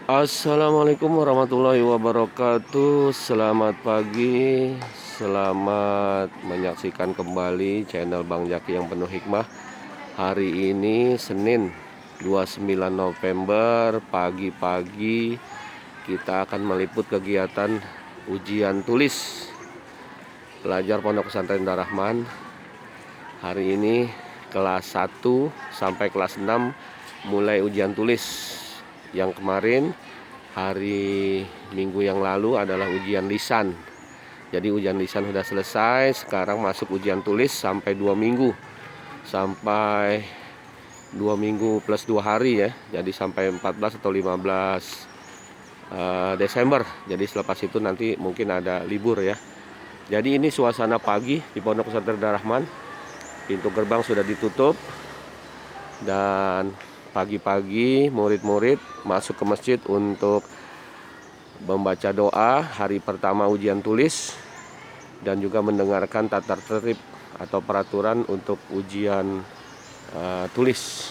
Assalamualaikum warahmatullahi wabarakatuh. Selamat pagi, selamat menyaksikan kembali channel Bang Jaki yang penuh hikmah. Hari ini Senin 29 November pagi-pagi kita akan meliput kegiatan ujian tulis pelajar Pondok Pesantren Darahman. Hari ini kelas 1 sampai kelas 6 mulai ujian tulis. Yang kemarin hari Minggu yang lalu adalah ujian lisan. Jadi ujian lisan sudah selesai, sekarang masuk ujian tulis sampai 2 minggu. Sampai 2 minggu plus 2 hari ya. Jadi sampai 14 atau 15 Desember. Jadi selepas itu nanti mungkin ada libur ya. Jadi ini suasana pagi di Pondok Pesantren Darahman. Pintu gerbang sudah ditutup dan pagi-pagi murid-murid masuk ke masjid untuk membaca doa hari pertama ujian tulis dan juga mendengarkan tata tertib atau peraturan untuk ujian tulis.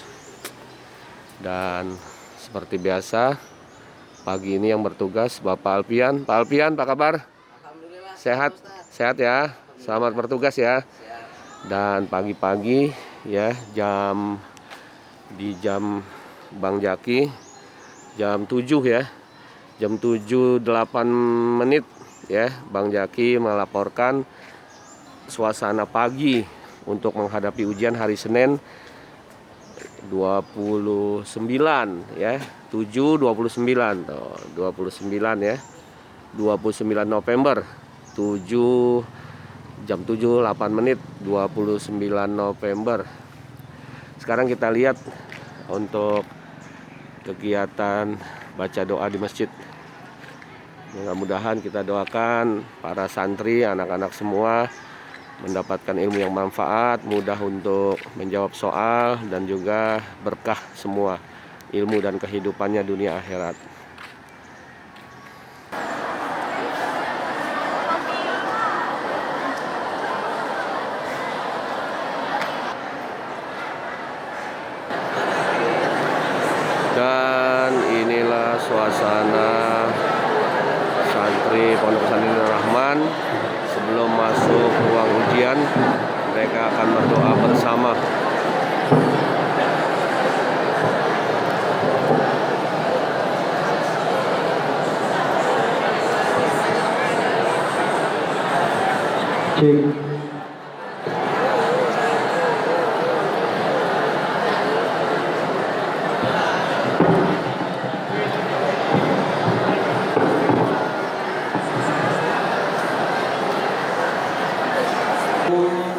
Dan seperti biasa pagi ini yang bertugas Bapak Alpian. Pak Alpian, apa kabar? Alhamdulillah. Sehat? Sehat ya. Selamat bertugas ya. Dan pagi-pagi ya di jam Bang Jaki jam 7 ya. Jam 7.08 menit ya, Bang Jaki melaporkan suasana pagi untuk menghadapi ujian hari Senin 29 ya. 7.29 tuh, 29 ya. 29 November jam 7.08 menit 29 November. Sekarang kita lihat untuk kegiatan baca doa di masjid. Mudah-mudahan kita doakan para santri, anak-anak semua mendapatkan ilmu yang manfaat, mudah untuk menjawab soal, dan juga berkah semua ilmu dan kehidupannya dunia akhirat. Dan inilah suasana santri Pondok Pesantren Darahman sebelum masuk ruang ujian. Mereka akan berdoa bersama.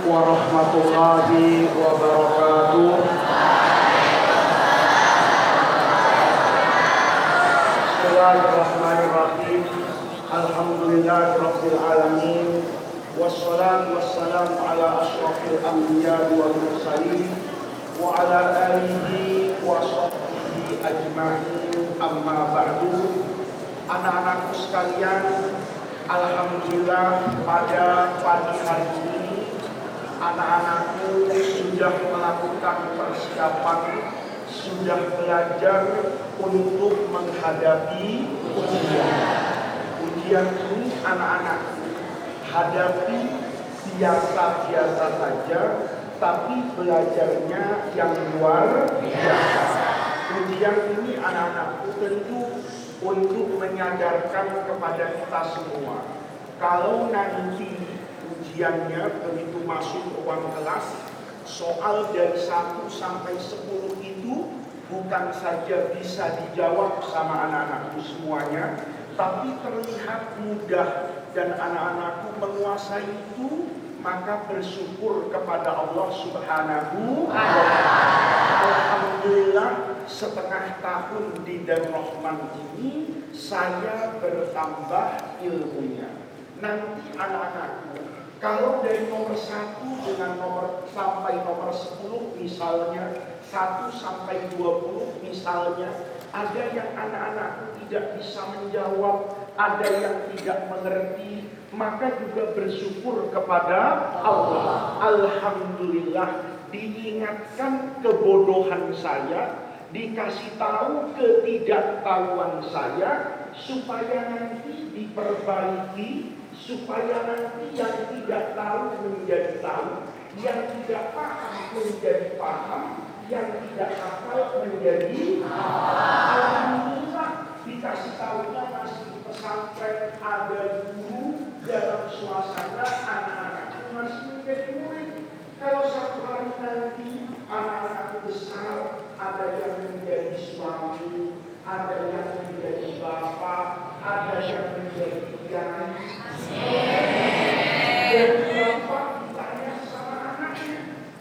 Warahmatullahi wabarakatuh. Bismillahirrahmanirrahim. Alhamdulillahirabbil alamin. Wassalatu wassalamu ala asyrafil anbiya wal mursalin wa ala alihi wa sahbihi ajma'in. Amma ba'du. Anak-anakku sekalian, alhamdulillah pada pagi hari ini anak-anakku sudah melakukan persiapan, sudah belajar untuk menghadapi ujian. Ujian ini anak-anakku hadapi biasa-biasa saja, tapi belajarnya yang luar biasa. Ujian ini anak-anakku tentu untuk menyadarkan kepada kita semua, kalau nanti ujiannya begitu masuk ruang kelas, soal dari 1 sampai 10 itu bukan saja bisa dijawab sama anak-anakku semuanya, tapi terlihat mudah dan anak-anakku menguasai itu, maka bersyukur kepada Allah Subhanahu wa ta'ala. Alhamdulillah, setengah tahun di Darul Rahman ini saya bertambah ilmunya. Nanti anak-anakku, kalau dari nomor 1 dengan sampai nomor 10 misalnya, 1 sampai 20 misalnya, ada yang anak-anakku tidak bisa menjawab, ada yang tidak mengerti, maka juga bersyukur kepada Allah. Alhamdulillah, diingatkan kebodohan saya dikasih tahu ketidaktahuan saya supaya nanti diperbaiki, supaya nanti yang tidak tahu menjadi tahu, yang tidak paham menjadi paham, yang tidak hafal menjadi alhamdulillah. Dikasih tahunya masih di pesantren, ada guru dalam suasana anak-anakku masih menjadi murid. Kalau satu hari nanti anak-anakku besar, ada yang menjadi suami, ada yang menjadi bapak, ada yang menjadi kiai. Dan bapak ditanya sama anaknya,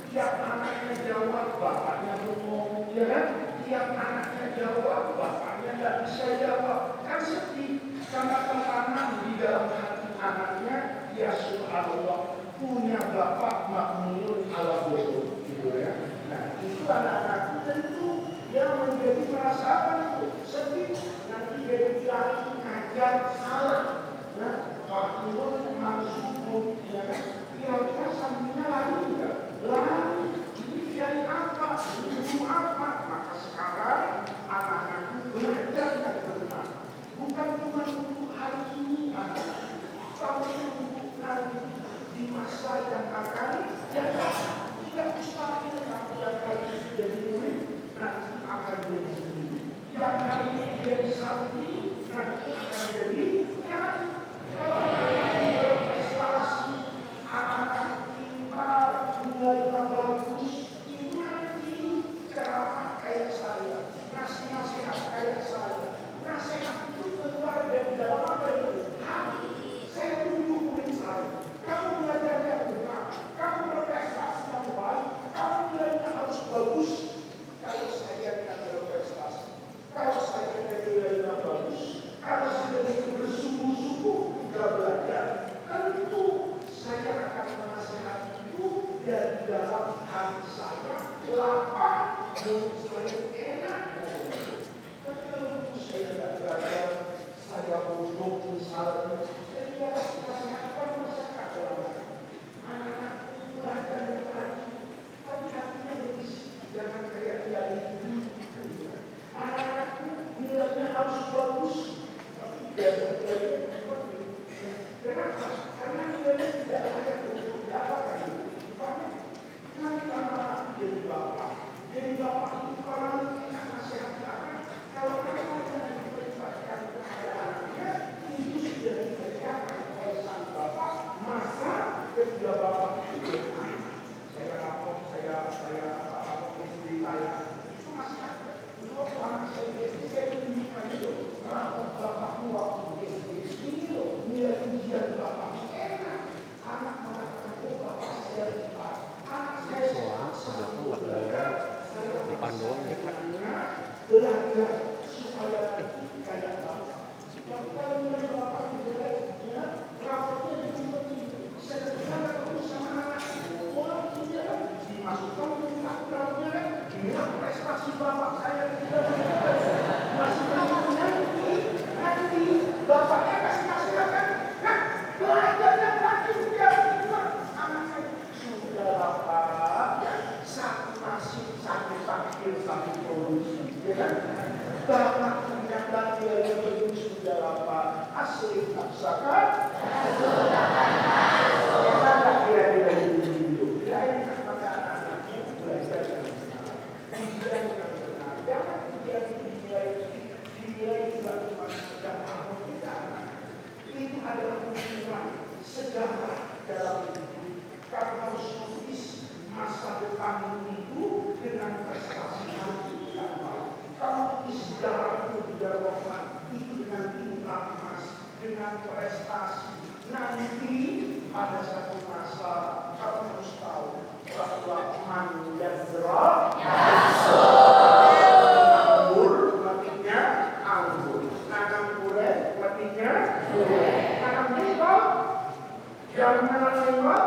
tiap anaknya jawab, bapaknya ngomong, ya kan? Tiap anaknya jawab, bapaknya nggak bisa jawab. Kan sedih, karena tertanam di dalam hati anaknya, ya subhanallah, punya bapak makmur ala bodoh, gitu ya. Nah, itu anak-anakku tentu yang menjadi perasaan itu sedih. Nanti jadi kiai ngajar salah. Nah, makmur maksud ya kan? Kira-kira sambilnya lari enggak? Lari. Ini kiai apa? Ini guru apa? Maka sekarang anak-anakku belajar dan benar. Bukan cuma untuk hari ini, tapi untuk nanti di masa yang akan datang. Tidak mustahil kamu yang hari ini jadi murid, nanti akan jadi guru. Yang hari ini jadi santri, nanti akan jadi kiai. Kalau kalian berprestasi, anak-anak pintar, nilai bagus, itu nanti ceramah kayak saya, ngasih nasihat kayak saya. Nasihat itu keluar dari dalam apa itu? Hati. Saya tunjuk murid saya. Kamu belajar yang benar, kamu berprestasi yang baik, kamu nilainya harus bagus. Kalau saya tidak berprestasi, kalau saya tidak nilainya bagus, kalau saya tidak bersungguh-sungguh tidak belajar, tentu saya akan menasihati itu dari dalam hati saya, lapang, mulut saya enak. Tapi kalau saya tidak belajar, saya bodoh misalnya, saya tidak nasihatkan masyarakat dalam hati. Anak-anak belajar yang baik, tapi hatinya bersih, jangan kayak dia itu. Anak-anakku nilainya harus bagus, tapi dia seperti seperti itu. Kenapa? Karena nilainya tidak ada untuk didapatkan. Nanti anak-anak jadi bapak. Jadi bapak itu kalau kita nasihatkan, kalau mereka yang diperintahkan kepada anaknya, itu sudah dikerjakan oleh sang bapak, maka ketika bapak itu saya rapor, saya istri saya, itu masih ada. Itu anak saya tunjukkan itu, rapor bapakmu waktu ini loh, nilai ujian bapakmu enak. Anak mengatakan, oh bapak saya hebat, anak saya depan doang ya Pak. belajar supaya kayak bapak. Kalau nilai bapak jeleknya, raportnya seperti sederhana terus sama anak. Orang tidak dimasukkan ke raportnya kan, bilang prestasi bapak saya tidak masih nanti bapaknya kasih nasihatkan, nah belajarnya lagi sudah anak saya sudah bapak satu nasib satu takdir satu produksi, ya kan? Bapak punya takdir yang begitu sudah bapak asli nafsakan. Kita kira-kira itu ya ini kepada anak-anaknya belajar yang benar, ujian yang benar, jangan ujian dinilai juga cuma sekedar apa tidak. Itu adalah ukuran sejarah dalam hidup. Kamu harus tulis masa depan itu dengan prestasi nanti yang baik. Kamu tulis sejarahmu di dalam itu dengan tinta emas, dengan prestasi. Nanti pada satu masa kamu harus tahu bahwa mandra anggur matinya anggur, nanam kuret matinya kuret, nanam jengkol yang nanam jengkol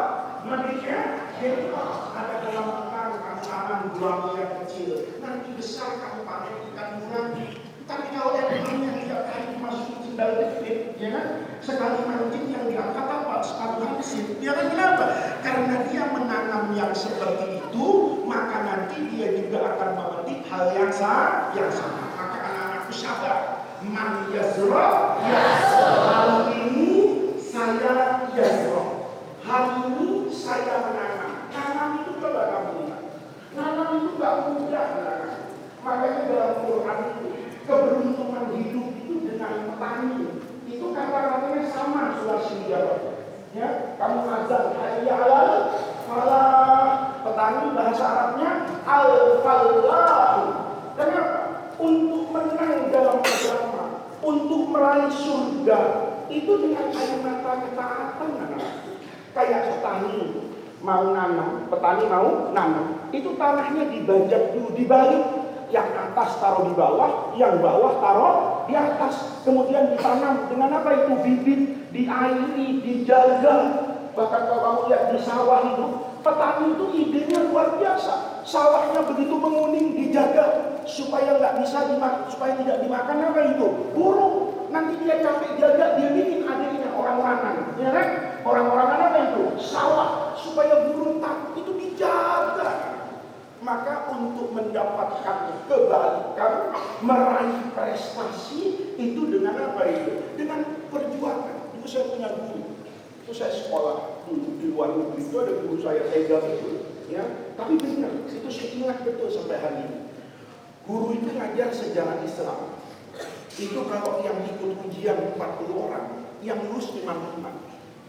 matinya jengkol. Ada dalam karung kamu tanam gulamu yang kecil, nanti besar kamu panen ikan gurami. Tapi kalau yang belumnya tidak kali masuk sendal detik, ya kan? Sekali mancing yang diangkat apa? Sepatu hansip. Ya kan kenapa? Karena dia menanam yang seperti itu, maka nanti dia juga akan memetik hal yang sama. Maka anak-anakku sabar. Man yazra, hari ini saya yazra. Hari ini saya menanam. Nanam itu coba kamu lihat. Nanam itu gak mudah. Makanya dalam Quran itu keberuntungan hidup itu dengan petani. Itu kata-katanya sama Sulawesi. Ya, kamu azan hayya alal falah. Petani bahasa Arabnya al-falah. Kenapa? Untuk menang dalam agama, untuk meraih surga, itu dengan air mata ketaatan. Kayak petani mau nanam, petani mau nanam, itu tanahnya dibajak dulu, dibalik. Yang atas taruh di bawah, yang bawah taruh di atas. Kemudian ditanam dengan apa itu? Bibit, diairi, dijaga. Bahkan kalau kamu lihat di sawah itu, petani itu idenya luar biasa. Sawahnya begitu menguning, dijaga supaya nggak bisa dimakan, supaya tidak dimakan apa itu? Burung. Nanti dia capek jaga, dia bikin adiknya orang-orangan, ya kan? Orang-orangan apa itu? Sawah, supaya burung takut itu dijaga. Maka untuk mendapatkan kebaikan, meraih prestasi itu dengan apa itu? Dengan perjuangan. Dulu saya punya guru, itu saya sekolah di luar negeri, itu ada guru saya Ega itu, ya. Tapi benar, itu saya ingat betul sampai hari ini. Guru itu ngajar sejarah Islam. Itu kalau yang ikut ujian 40 orang, yang lulus 55,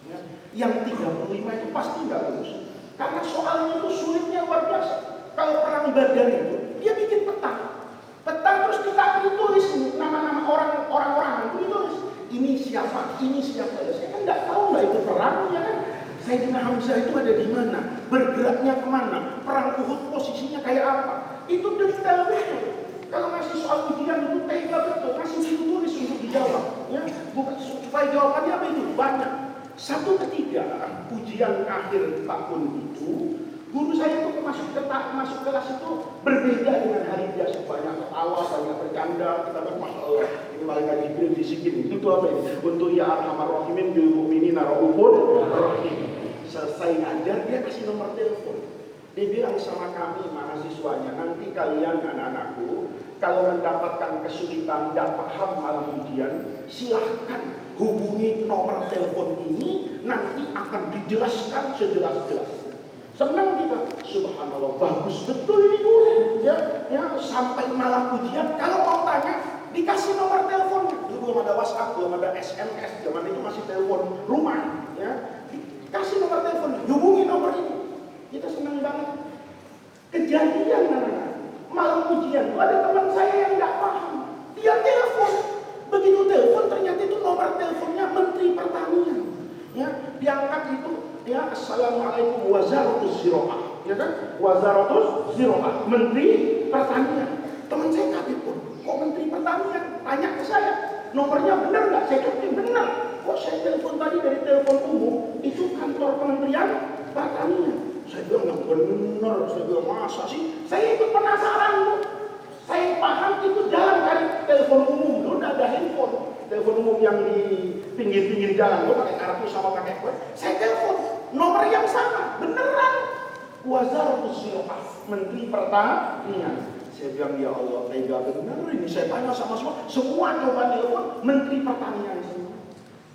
ya. Yang 35 itu pasti nggak lulus, karena soalnya itu sulitnya luar biasa. Kalau perang Badar itu, dia bikin peta terus kita ditulis nama-nama orang-orang itu ditulis. Ini siapa? Ya, saya kan nggak tahu lah itu perang, ya kan? Sayyidina Hamzah itu ada di mana? Bergeraknya kemana? Perang Uhud posisinya kayak apa? Itu detail betul. Kalau ngasih soal ujian itu tega betul, ngasih ditulis untuk dijawab. Ya, bukan supaya jawabannya apa itu? Banyak. Satu ketika ujian akhir tahun itu, guru saya itu masuk kelas itu berbeda dengan hari biasa. Banyak ketawa, banyak bercanda. Kita kan Masya Allah, ini malaikat Jibril bisikin. Itu apa ini? Untuk ya arhamar rahimin bil mu'minina raufur rahim. Selesai ngajar, dia kasih nomor telepon. Dia bilang sama kami mahasiswanya, nanti kalian anak-anakku kalau mendapatkan kesulitan, tidak paham malam ujian, silahkan hubungi nomor telepon ini, nanti akan dijelaskan sejelas-jelasnya. Senang kita, subhanallah, bagus betul ini guru, ya, sampai malam ujian. Kalau mau tanya, dikasih nomor teleponnya. Dulu belum ada WhatsApp, belum ada SMS, zaman itu masih telepon rumah, ya. Dikasih nomor teleponnya, hubungi nomor ini. Kita senang banget. Kejadian anak-anak, malam ujian, ada teman saya yang nggak paham, dia telepon. Begitu telepon, ternyata itu nomor teleponnya Menteri Pertanian, ya. Diangkat itu. Ya, assalamualaikum wazaratus ziraah, ya kan? Wazaratus ziraah, Menteri Pertanian. Teman saya kaget pun, kok Menteri Pertanian? Tanya ke saya, nomornya benar nggak? Saya jawab benar. Kok saya telepon tadi dari telepon umum, itu kantor Kementerian Pertanian. Saya bilang nggak benar, saya bilang masa sih? Saya ikut penasaran loh. Saya paham itu jalan dari telepon umum, dulu nggak ada handphone. Telepon umum yang di pinggir-pinggir jalan, lo pakai kartu sama pakai kue. Saya telepon, nomor yang sama, beneran. Wazaratus ziraah, Menteri Pertanian. Saya bilang ya Allah, tega bener ini. Saya tanya sama semua coba telepon Menteri Pertanian semua.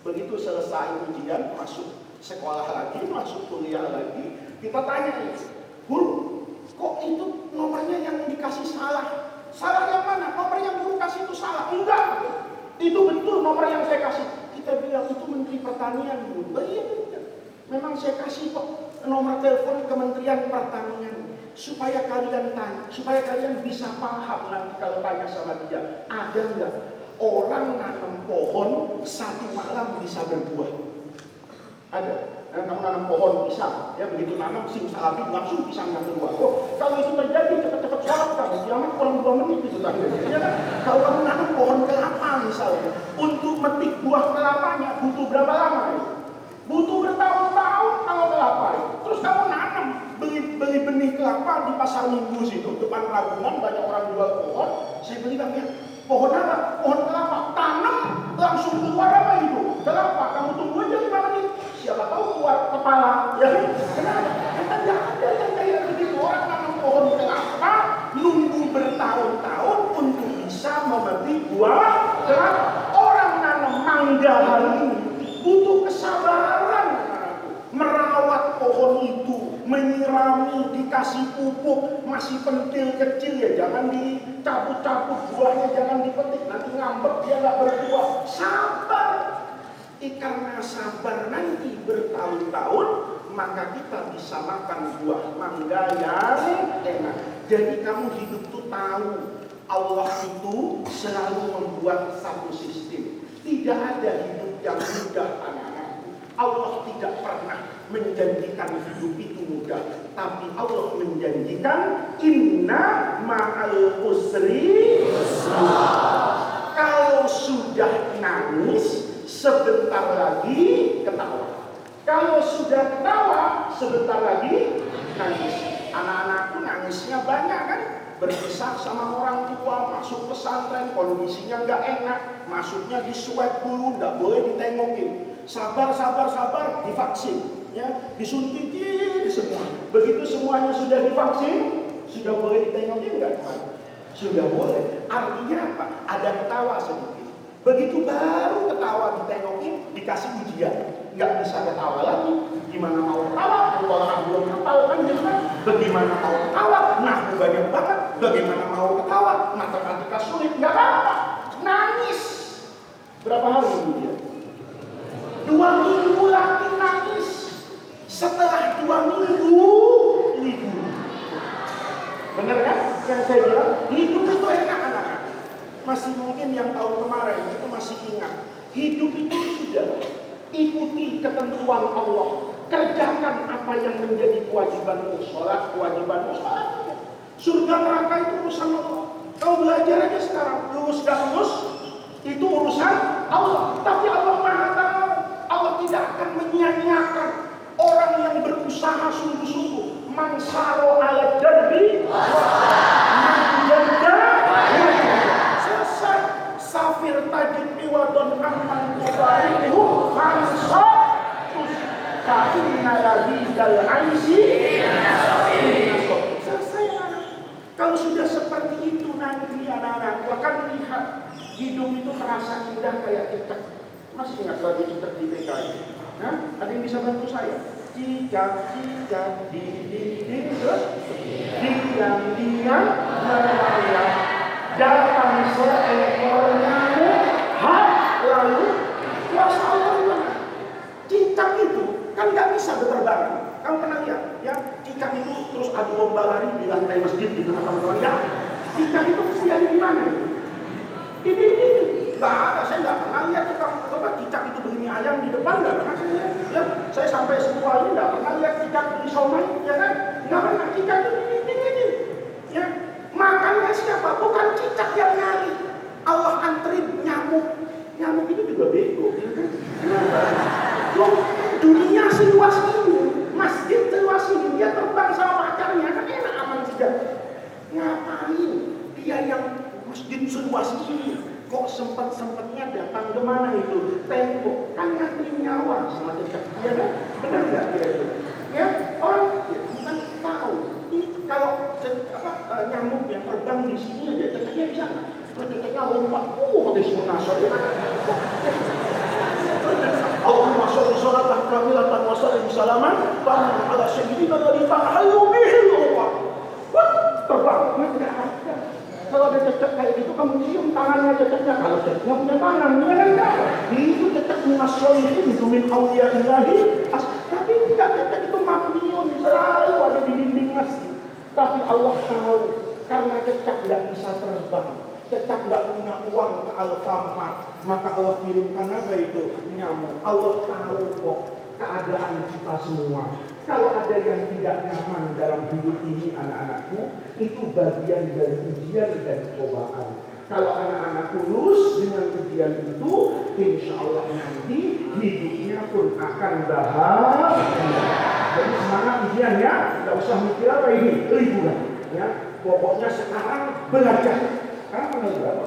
Begitu selesai ujian, masuk sekolah lagi, masuk kuliah lagi, kita tanya ini, guru, kok itu nomornya yang dikasih salah? Salah yang mana? Nomor yang guru kasih itu salah? Enggak. Itu betul nomor yang saya kasih. Kita bilang itu Menteri Pertanian. Iya betul. Memang saya kasih kok nomor telepon Kementerian Pertanian supaya kalian tanya, supaya kalian bisa paham nanti kalau tanya sama dia. Ada nggak orang nanam pohon satu malam bisa berbuah? Ada. Kamu nanam pohon pisang, ya begitu nanam simsalabim langsung pisangnya keluar. Oh, kalau itu terjadi cepat-cepat sholat kamu, kiamat kurang 2 menit itu tadi. Ya kan? Kalau kamu nanam pohon kelapa misalnya, untuk metik buah kelapanya butuh berapa lama? Ya? Butuh bertahun-tahun kalau kelapa. Ya? Terus kamu nanam, beli benih kelapa di pasar Minggu situ, depan Ragunan banyak orang jual pohon. Saya beli bang ya, pohon apa? Pohon kelapa. Tanam langsung keluar apa itu? Kelapa. Kamu tunggu aja 5 menit. Siapa tahu keluar kepala, ya? Kenapa? Karena nggak ada yang kayak begitu. Orang nanam pohon buah. Kenapa? Orang nanam mangga hari ini butuh kesabaran. Merawat pohon itu, menyirami, dikasih pupuk, masih pentil kecil ya, jangan dicabut-cabut buahnya, jangan dipetik, nanti ngambek dia nggak berbuah. Sabar. Karena sabar nanti bertahun-tahun, maka kita bisa makan buah mangga yang enak. Jadi kamu hidup tuh tahu, Allah itu selalu membuat satu sistem. Tidak ada hidup yang mudah, anak-anak. Allah tidak pernah menjanjikan hidup itu mudah, tapi Allah menjanjikan inna ma'al usri yusra. Kalau sudah nangis, sebentar lagi ketawa. Kalau sudah ketawa, sebentar lagi nangis. Anak-anakku nangisnya banyak kan? Berpisah sama orang tua, masuk pesantren, kondisinya nggak enak, masuknya di swab dulu, nggak boleh ditengokin. Sabar, divaksin, ya, disuntikin semua. Begitu semuanya sudah divaksin, sudah boleh ditengokin nggak? Sudah boleh. Artinya apa? Ada ketawa sedikit. Begitu baru ketawa ditengokin, dikasih ujian, nggak bisa ketawa lagi. Gimana mau ketawa? Orang belum ketawa kan gitu kan? Bagaimana mau ketawa? Nah, banyak banget. Bagaimana mau ketawa? Matematika sulit, nggak apa-apa. Nangis. Berapa hari kemudian? 2 minggu lagi nangis. Setelah 2 minggu libur. Benar kan? Yang saya bilang, hidup itu enak anak-anak. Masih mungkin yang tahun kemarin itu masih ingat. Hidup itu sudah ikuti ketentuan Allah. Kerjakan apa yang menjadi kewajibanmu. Sholat, kewajibanmu sholat. Surga neraka itu urusan Allah. Kau belajar aja sekarang, lulus gak lulus itu urusan Allah. Tapi Allah Maha Tahu. Allah tidak akan menyia-nyiakan orang yang berusaha sungguh-sungguh. Man saro ala darbi, man janda, selesai. Safir tajid iwadon amman yubarihu fansot ka'inna lagi dal aisi. Selesai. Kalau sudah seperti itu nanti anak-anak akan lihat hidup itu terasa indah kayak cicak. Masih ingat lagu cicak di PKI? Nah, ada yang bisa bantu saya? Cicak-cicak di terus diam-diam melayang. Datang seekor nyamuk, lalu kuasa Allah. Cicak itu kan nggak bisa berterbangan. Kamu pernah lihat? Ya, cicak itu terus adu lomba lari di lantai masjid di tengah-tengah. Ya, cicak itu mesti ada di mana? Ini. Nggak ada, saya nggak pernah lihat coba cicak itu begini ayam di depan, nggak pernah saya lihat. Ya, saya sampai semua ini nggak pernah lihat cicak di somai, ya kan? Nggak pernah cicak itu ini. Ya, makannya siapa? Bukan cicak yang nyari. Allah anterin nyamuk. Nyamuk itu juga bego, ya kan? Loh, dunia seluas ini, masjid seluas ini, dia terbang sama pacarnya, kan enak aman juga. Ngapain dia yang masjid seluas ini? Kok sempat-sempatnya datang ke mana itu? Tembok, kan ngantri nyawa sama cicak. Ya kan? Benar nggak kira-kira? Ya, orang ya, bukan tahu. Ini kalau nyamuk yang terbang di sini aja, cicaknya bisa nggak? Terus cicaknya lompat, ada sunasor. Allahumma sholli sholatan kamilatan wa sallim salaman ala sayyidina alladhi ta'allu bihil uqad. Terbang, enggak ada. Kalau ada cecek kayak gitu, kamu cium tangannya ceceknya. Kalau ceceknya punya tangan, ya kan enggak? Itu cecek minasolihin, min awliya ilahi. Tapi enggak, cecek itu makniun, selalu ada di dinding masjid. Tapi Allah tahu, karena cecek tidak bisa terbang. Cecek tidak punya uang ke Alfamart. Maka Allah kirimkan apa itu? Nyamuk. Allah tahu kok keadaan kita semua. Kalau ada yang tidak nyaman dalam hidup ini anak-anakku, itu bagian dari ujian dan cobaan. Kalau anak-anak lulus dengan ujian itu, insya Allah nanti hidupnya pun akan bahagia. Jadi semangat ujian ya, tidak usah mikir apa ini, liburan. Ya, pokoknya sekarang belajar. Sekarang tanggal berapa?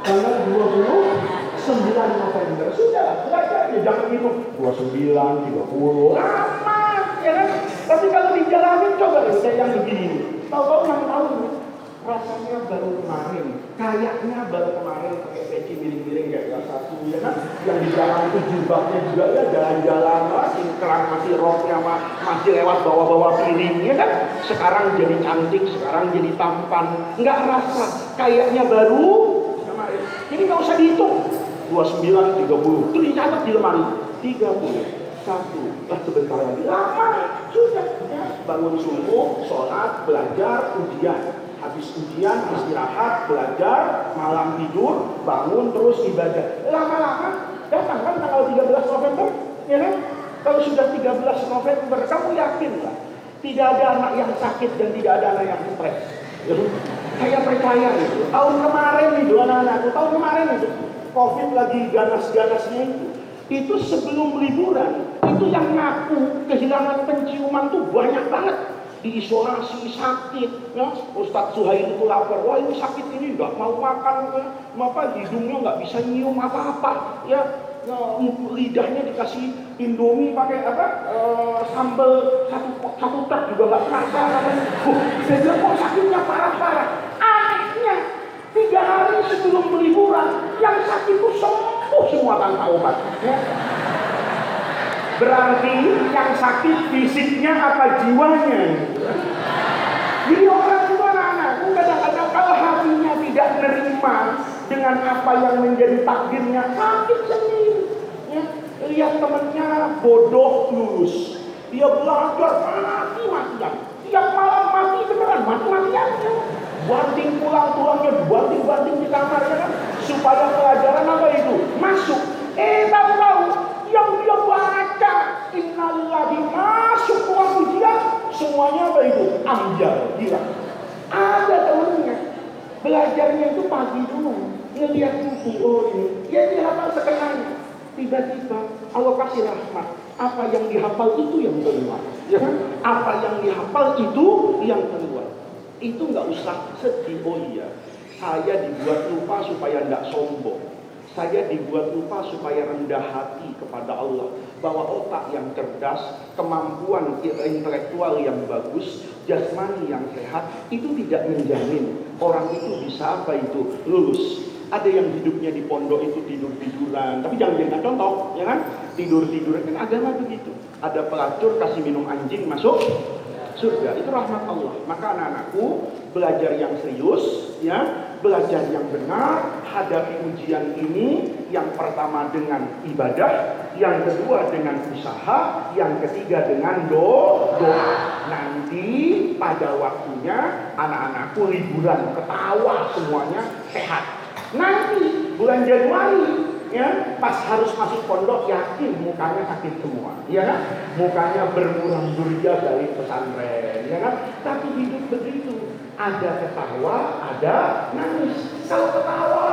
Tanggal 29 November. Sudah, belajar aja, jangan hitung 29, 30. Lama, ya kan? Tapi kalau dijalanin coba deh, kayak yang begini. Tahu-tahu 6 tahun. rasanya baru kemarin, kayaknya baru kemarin pakai peci miring-miring kayak kelas 1 ya kan, yang di belakang itu jilbabnya juga ya jalan-jalan, singkrang masih roknya masih lewat bawah-bawah piring ya kan, sekarang jadi cantik, sekarang jadi tampan, nggak rasa kayaknya baru kemarin. Jadi nggak usah dihitung 29, 30, terus dicatat di lemari 30. Sebentar lagi lama sudah ya. Bangun subuh, sholat, belajar, ujian. Habis ujian, istirahat, belajar, malam tidur, bangun terus ibadah. Lama-lama datang kan tanggal 13 November, ya kan? Kalau sudah 13 November, kamu yakin lah? Tidak ada anak yang sakit dan tidak ada anak yang stres. Saya percaya itu. Tahun kemarin itu anak-anakku, tahun kemarin itu COVID lagi ganas-ganasnya itu sebelum liburan, itu yang ngaku kehilangan penciuman tuh banyak banget. Diisolasi sakit, ya. Ustadz Suhail itu lapor, wah ini sakit ini nggak mau makan, ya. Hidungnya nggak bisa nyium apa-apa, ya. Lidahnya dikasih Indomie pakai sambal satu tak juga nggak terasa. Saya bilang kok sakitnya parah-parah. Anehnya 3 hari sebelum liburan, yang sakit itu sembuh semua tanpa obat. Ya. Berarti yang sakit fisiknya apa jiwanya? Jadi orang itu anak-anak kadang-kadang kalau hatinya tidak menerima dengan apa yang menjadi takdirnya, sakit sendiri. Ya. Lihat temannya bodoh lulus, dia belajar mati-matian, tiap malam mati beneran, mati-matian. Banting pulang tulangnya, banting-banting di kamar ya kan, supaya pelajaran apa itu masuk. Tahu-tahu yang dia baca innalillahi masuk ruang ujian, semuanya apa itu ambil, hilang. Ada temennya belajarnya itu pagi dulu, ngelihat buku, oh ini, ya dia hafal sekenanya. Tiba-tiba Allah kasih rahmat, apa yang dihafal itu yang keluar, ya kan? Apa yang dihafal itu yang keluar. Itu nggak usah sedih. Oh iya, saya dibuat lupa supaya tidak sombong. Saya dibuat lupa supaya rendah hati kepada Allah. Bahwa otak yang cerdas, kemampuan intelektual yang bagus, jasmani yang sehat, itu tidak menjamin orang itu bisa apa itu lulus. Ada yang hidupnya di pondok itu tidur-tiduran, tapi jangan jadikan contoh, ya kan? Tidur-tiduran kan agama begitu. Ada pelacur kasih minum anjing masuk surga, itu rahmat Allah. Maka anak-anakku belajar yang serius, ya, belajar yang benar, hadapi ujian ini. Yang pertama dengan ibadah, yang kedua dengan usaha, yang ketiga dengan doa. Nanti pada waktunya anak-anakku liburan, ketawa semuanya sehat. Nanti bulan Januari, ya, pas harus masuk pondok, yakin mukanya sakit semua, ya kan? Mukanya bermurang durja dari pesantren, ya kan? Tapi hidup begitu, ada ketawa, ada nangis. Kalau ketawa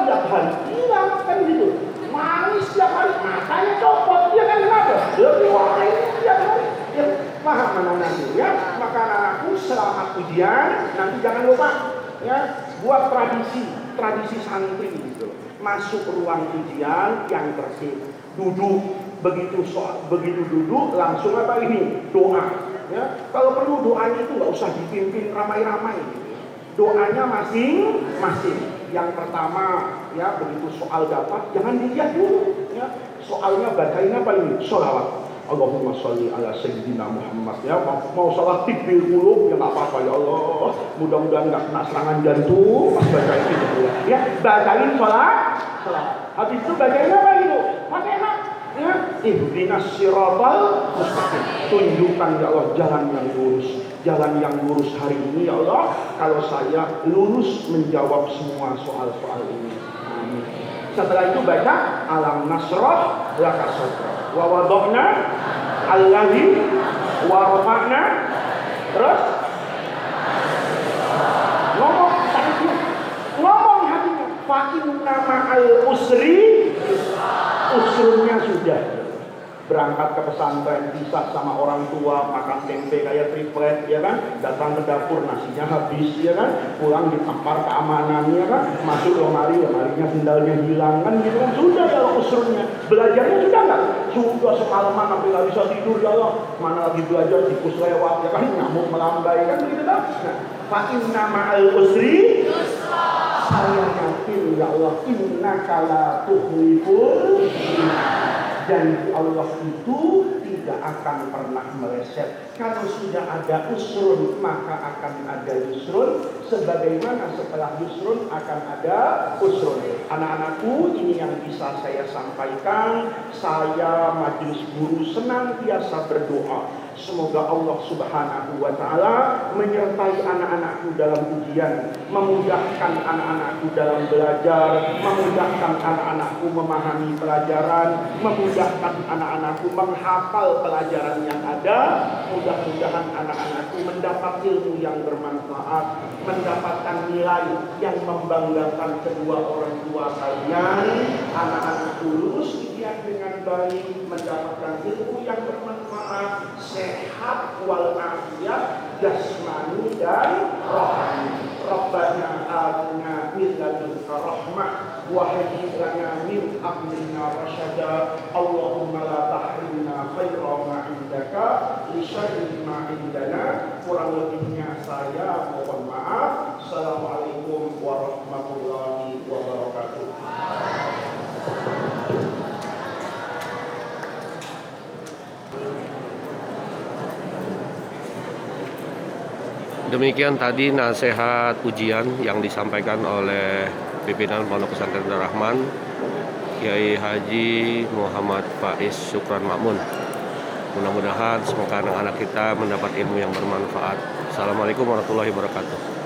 tiap hari, hilang kan gitu. Nangis tiap hari, matanya copot, dia kan kenapa? Lebih warna ini tiap hari. Ya, paham mana nanti, ya? Maka anak-anakku selamat ujian, nanti jangan lupa, ya, buat tradisi santri gitu. Masuk ruang ujian yang tertib, duduk, begitu duduk langsung apa ini doa, ya. Kalau perlu doanya itu nggak usah dipimpin ramai-ramai, doanya masing-masing. Yang pertama, ya, begitu soal dapat jangan dilihat dulu, ya. Soalnya bacain apa ini? Sholawat. Allahumma sholli ala sayyidina Muhammad, ya. Mau sholat tibbil qulub ya nggak apa-apa, ya Allah, mudah-mudahan nggak kena serangan jantung pas bacain itu, ya. Bacain sholat. Habis itu bacain apa itu? Fatihah, ya. Ihdinas siratal mustaqim, tunjukkan ya Allah jalan yang lurus hari ini ya Allah, kalau saya lurus menjawab semua soal-soal ini. Amin. Setelah itu baca alam nasrah laka sadrak wa wada'na allazi wa rafa'na, terus ngomong hatinya fa inna ma'al usri, usrunya sudah. berangkat ke pesantren bisa sama orang tua, makan tempe kayak triplek, ya kan, datang ke dapur nasinya habis, ya kan, pulang ditampar keamanan, ya kan, masuk lemari, lemarinya sendalnya hilang, kan gitu kan, sudah ya usrunnya, belajarnya sudah nggak? Sudah semalaman sampai nggak bisa tidur, ya Allah, mana lagi belajar tikus lewat, ya kan, nyamuk melambai, kan begitu kan. Nah, fa inna ma'al usri, saya yakin ya Allah, innaka la tukhliful janji Allah itu tidak akan pernah meleset. Kalau sudah ada usrun, maka akan ada yusrun. Sebagaimana setelah yusrun akan ada usrun. Anak-anakku, ini yang bisa saya sampaikan. Saya majelis guru senantiasa berdoa. Semoga Allah Subhanahu wa Ta'ala menyertai anak-anakku dalam ujian, memudahkan anak-anakku dalam belajar, memudahkan anak-anakku memahami pelajaran, memudahkan anak-anakku menghafal pelajaran yang ada. Mudah-mudahan anak-anakku mendapat ilmu yang bermanfaat, mendapatkan nilai yang membanggakan kedua orang tua kalian. Anak-anakku lulus ujian dengan baik, mendapatkan ilmu yang bermanfaat, sehat walafiat jasmani dan rohani. Rabbana atina min ladunka rahmah wa hayyi lana min amrina rasyada. Allahumma la tahrimna khaira ma indaka li syarri ma indana. Kurang lebihnya saya mohon maaf. Assalamualaikum warahmatullahi wabarakatuh. Demikian tadi nasihat ujian yang disampaikan oleh pimpinan Pondok Pesantren Darul Rahman, Kiai Haji Muhammad Faiz Syukran Makmun. Mudah-mudahan semoga anak-anak kita mendapat ilmu yang bermanfaat. Assalamualaikum warahmatullahi wabarakatuh.